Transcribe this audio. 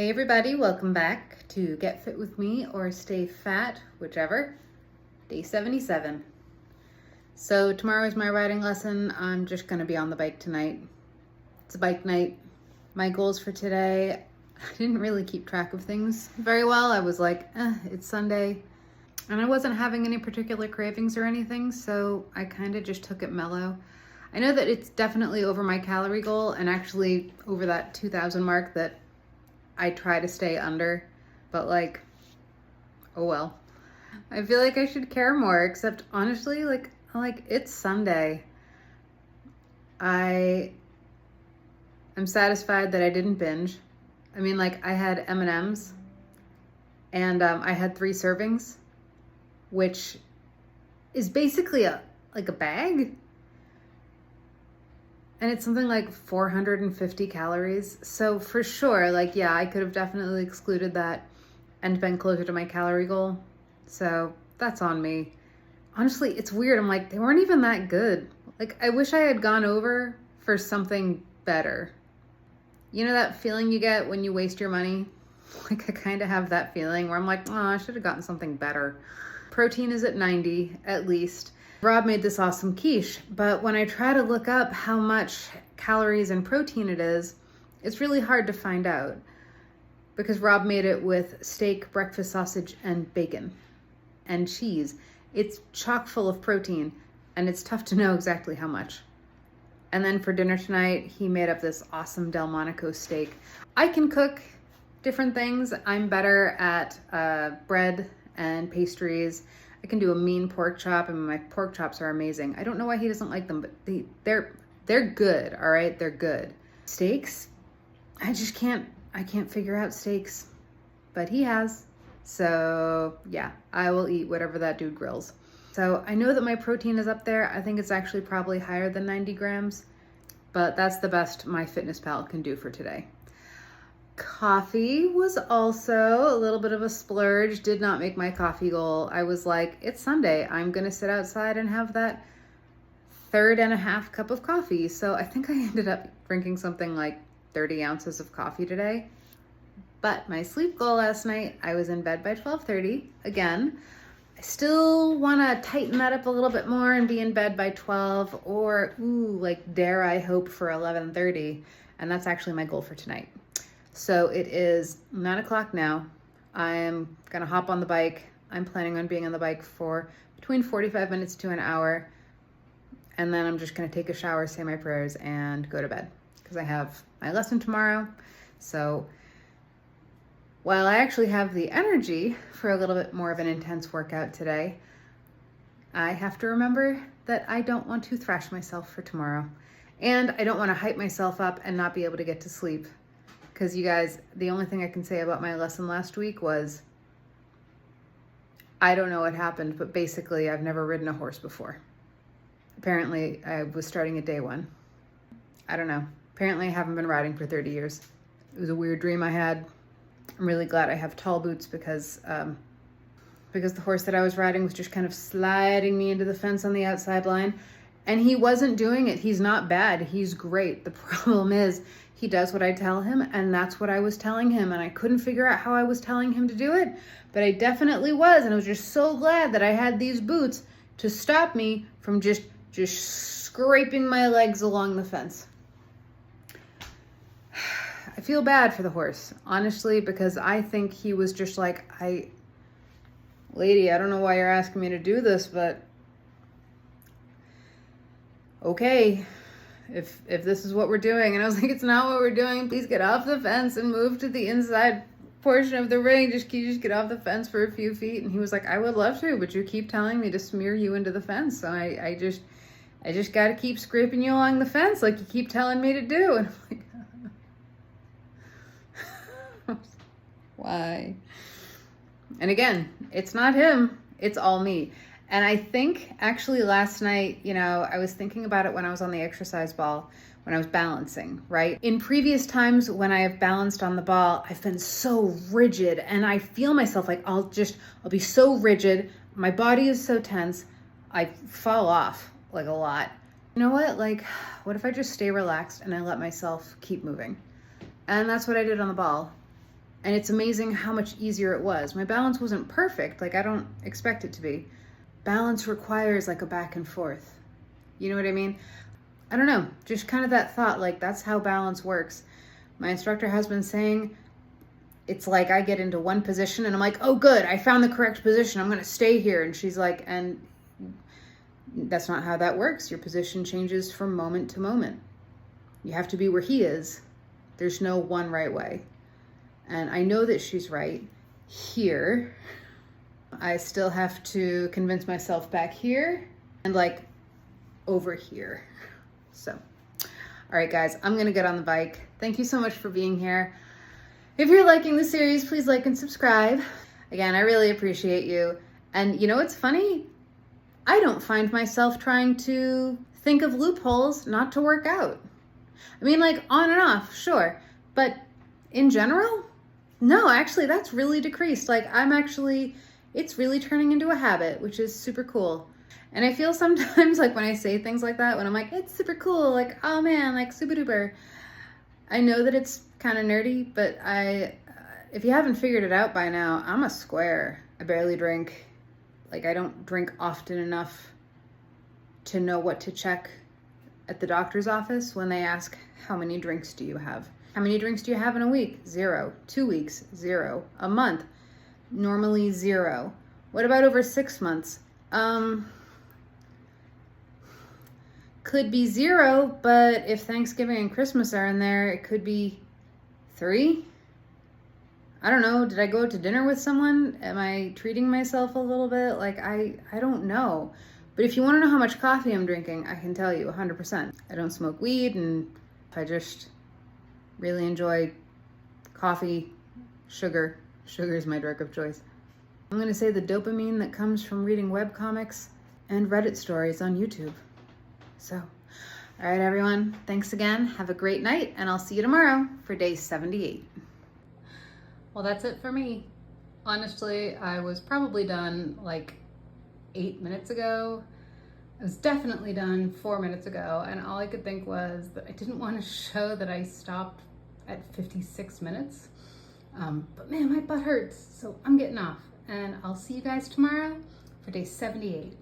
Hey everybody, welcome back to Get Fit With Me or Stay Fat, whichever. Day 77. So tomorrow is my riding lesson. I'm just gonna be on the bike tonight. It's a bike night. My goals for today, I didn't really keep track of things very well. I was like, it's Sunday. And I wasn't having any particular cravings or anything, so I kind of just took it mellow. I know that it's definitely over my calorie goal and actually over that 2,000 mark that I try to stay under, but like, oh well. I feel like I should care more, except honestly, like it's Sunday. I am satisfied that I didn't binge. I mean, like I had M&Ms and I had 3 servings, which is basically a bag. And it's something like 450 calories. So for sure, like, yeah, I could have definitely excluded that and been closer to my calorie goal. So that's on me. Honestly, it's weird. I'm like, they weren't even that good. Like, I wish I had gone over for something better. You know that feeling you get when you waste your money? Like, I kind of have that feeling where I'm like, oh, I should have gotten something better. Protein is at 90 at least. Rob made this awesome quiche, but when I try to look up how much calories and protein it is, it's really hard to find out because Rob made it with steak, breakfast sausage, and bacon and cheese. It's chock full of protein and it's tough to know exactly how much. And then for dinner tonight, he made up this awesome Delmonico steak. I can cook different things. I'm better at bread and pastries. I can do a mean pork chop, and my pork chops are amazing. I don't know why he doesn't like them, but they're good, all right? They're good. Steaks, I can't figure out steaks, but he has. So yeah, I will eat whatever that dude grills. So I know that my protein is up there. I think it's actually probably higher than 90 grams, but that's the best MyFitnessPal can do for today. Coffee was also a little bit of a splurge, did not make my coffee goal. I was like, it's Sunday. I'm going to sit outside and have that 1/3 cup of coffee. So I think I ended up drinking something like 30 ounces of coffee today. But my sleep goal last night, I was in bed by 12:30 again. I still want to tighten that up a little bit more and be in bed by 12 or, dare I hope for 11:30. And that's actually my goal for tonight. So it is 9 o'clock now. I'm gonna hop on the bike. I'm planning on being on the bike for between 45 minutes to an hour. And then I'm just gonna take a shower, say my prayers, and go to bed because I have my lesson tomorrow. So while I actually have the energy for a little bit more of an intense workout today, I have to remember that I don't want to thrash myself for tomorrow. And I don't want to hype myself up and not be able to get to sleep. Because you guys, the only thing I can say about my lesson last week was, I don't know what happened, but basically I've never ridden a horse before. Apparently I was starting at day 1. I don't know. Apparently I haven't been riding for 30 years. It was a weird dream I had. I'm really glad I have tall boots because the horse that I was riding was just kind of sliding me into the fence on the outside line. And he wasn't doing it. He's not bad. He's great. The problem is he does what I tell him, and that's what I was telling him. And I couldn't figure out how I was telling him to do it, but I definitely was. And I was just so glad that I had these boots to stop me from just scraping my legs along the fence. I feel bad for the horse, honestly, because I think he was just like, lady, I don't know why you're asking me to do this, but okay, if this is what we're doing. And I was like, it's not what we're doing. Please get off the fence and move to the inside portion of the ring. Just get off the fence for a few feet. And he was like, I would love to, but you keep telling me to smear you into the fence. So I just got to keep scraping you along the fence like you keep telling me to do. And I'm like, why? And again, it's not him. It's all me. And I think actually last night, I was thinking about it when I was on the exercise ball, when I was balancing, right? In previous times when I have balanced on the ball, I've been so rigid and I feel myself like I'll be so rigid. My body is so tense. I fall off like a lot. You know what? Like, what if I just stay relaxed and I let myself keep moving? And that's what I did on the ball. And it's amazing how much easier it was. My balance wasn't perfect. Like, I don't expect it to be. Balance requires like a back and forth. You know what I mean? I don't know, just kind of that thought, like that's how balance works. My instructor has been saying it's like I get into one position and I'm like, oh good, I found the correct position, I'm gonna stay here. And she's like, and that's not how that works. Your position changes from moment to moment. You have to be where he is. There's no one right way. And I know that she's right here. I still have to convince myself back here and like over here. So, all right, guys, I'm gonna get on the bike. Thank you so much for being here. If you're liking the series, please like and subscribe. Again, I really appreciate you. And you know what's funny? I don't find myself trying to think of loopholes not to work out. I mean, like on and off, sure. But in general, no, actually, that's really decreased. Like it's really turning into a habit, which is super cool. And I feel sometimes like when I say things like that, when I'm like, it's super cool, like, oh man, like super duper. I know that it's kind of nerdy, but if you haven't figured it out by now, I'm a square. I barely drink. Like I don't drink often enough to know what to check at the doctor's office when they ask, how many drinks do you have? How many drinks do you have in a week? 0. 2 weeks? 0. A month? Normally 0. What about over 6 months? Could be 0, but if Thanksgiving and Christmas are in there, it could be 3. I don't know. Did I go out to dinner with someone? Am I treating myself a little bit? Like, I don't know. But if you want to know how much coffee I'm drinking, I can tell you 100%. I don't smoke weed, and I just really enjoy coffee, sugar. Sugar is my drug of choice. I'm going to say the dopamine that comes from reading webcomics and Reddit stories on YouTube. So, all right, everyone, thanks again. Have a great night, and I'll see you tomorrow for day 78. Well, that's it for me. Honestly, I was probably done like 8 minutes ago. I was definitely done 4 minutes ago, and all I could think was that I didn't want to show that I stopped at 56 minutes. But man, my butt hurts, so I'm getting off. And I'll see you guys tomorrow for day 78.